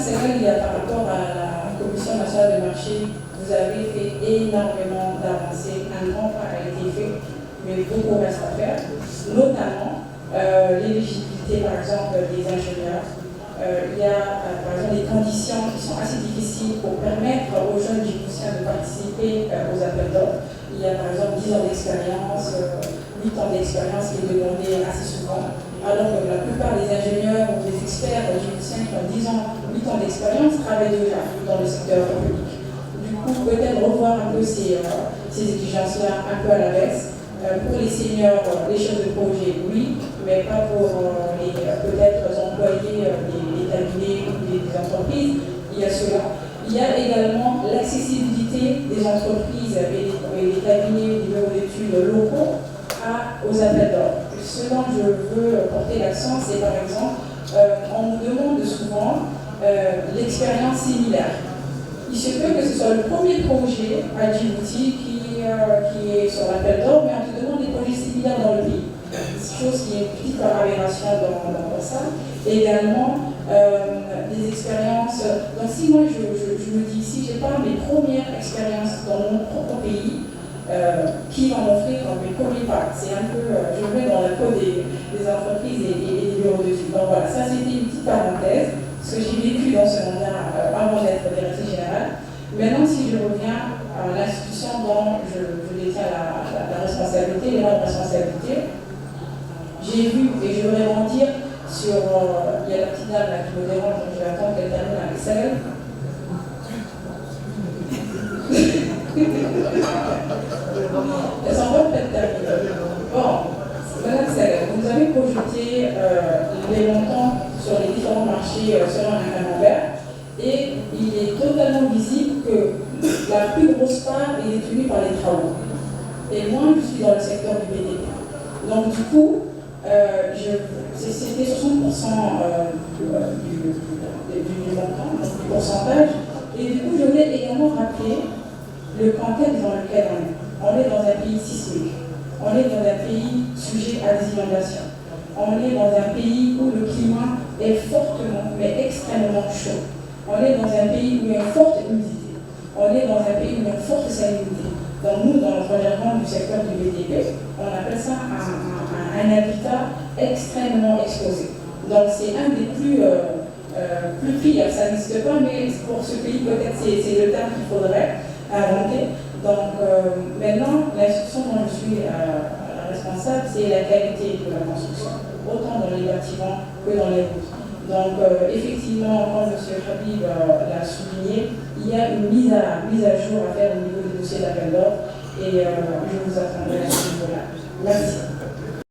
Sénégal, il y a par rapport à la Commission nationale de marché, vous avez fait énormément d'avancées, un grand pas a été fait, mais beaucoup reste à faire, notamment l'éligibilité par exemple des ingénieurs. Il y a par exemple des conditions qui sont assez difficiles pour permettre aux jeunes Djiboutiens de participer aux appels d'offres. Il y a par exemple 10 ans d'expérience, 8 ans d'expérience qui est demandé assez souvent, alors que la plupart des ingénieurs ou des experts djiboutiens qui ont 10 ans, 8 ans d'expérience travaillent déjà dans le secteur public. Du coup, peut-être revoir un peu ces exigences-là un peu à la baisse. Pour les seniors, les chefs de projet, oui, mais pas pour les peut-être employés des cabinets ou des entreprises. Il y a cela. Il y a également l'accessibilité des entreprises et des cabinets, des bureaux d'études locaux aux appels d'offres. Ce dont je veux porter l'accent, c'est par exemple, on nous demande souvent l'expérience similaire. Il se peut que ce soit le premier projet à Djibouti qui est sur l'appel d'offres, mais on te demande des projets similaires dans le pays. Chose qui est une petite aberration dans ça. Et également, des expériences. Donc si moi je me dis, si j'ai pas mes premières expériences dans mon propre pays, qui va m'offrir mes premiers pas? C'est un peu, je me mets dans la peau des entreprises et des bureaux d'études. Donc voilà, ça c'était une petite parenthèse, ce que j'ai vécu dans ce mandat avant d'être directrice générale. Maintenant, si je reviens à l'institution dont je détiens la responsabilité, les grandes responsabilités, j'ai vu, et je voudrais rebondir sur, il y a la petite dame là qui me dérange, donc je vais attendre qu'elle termine avec celle. Elles sont pas peut-être terminées. Bon, madame Sel, vous avez projeté les montants sur les différents marchés selon un camembert, et il est totalement visible que la plus grosse part est détenue par les travaux. Et moi, je suis dans le secteur du BTP. Donc du coup, c'était 60% du montant, donc du pourcentage. Et du coup, je voulais également rappeler le contexte dans lequel on est. On est dans un pays sismique. On est dans un pays sujet à des inondations. On est dans un pays où le climat est fortement, mais extrêmement chaud. On est dans un pays où il y a une forte humidité. On est dans un pays où il y a une forte salinité. Donc nous, dans notre environnement du secteur du BTP, on appelle ça un habitat extrêmement exposé. Donc c'est un des plus pires, ça n'existe pas, mais pour ce pays, peut-être c'est le terme qu'il faudrait inventer. Donc maintenant, l'institution dont je suis responsable, c'est la qualité de la construction, autant dans les bâtiments que dans les routes. Donc effectivement, comme M. Habib l'a souligné, il y a une mise à jour à faire au niveau des dossiers d'appel d'offres, et je vous attendrai à ce niveau-là. Merci.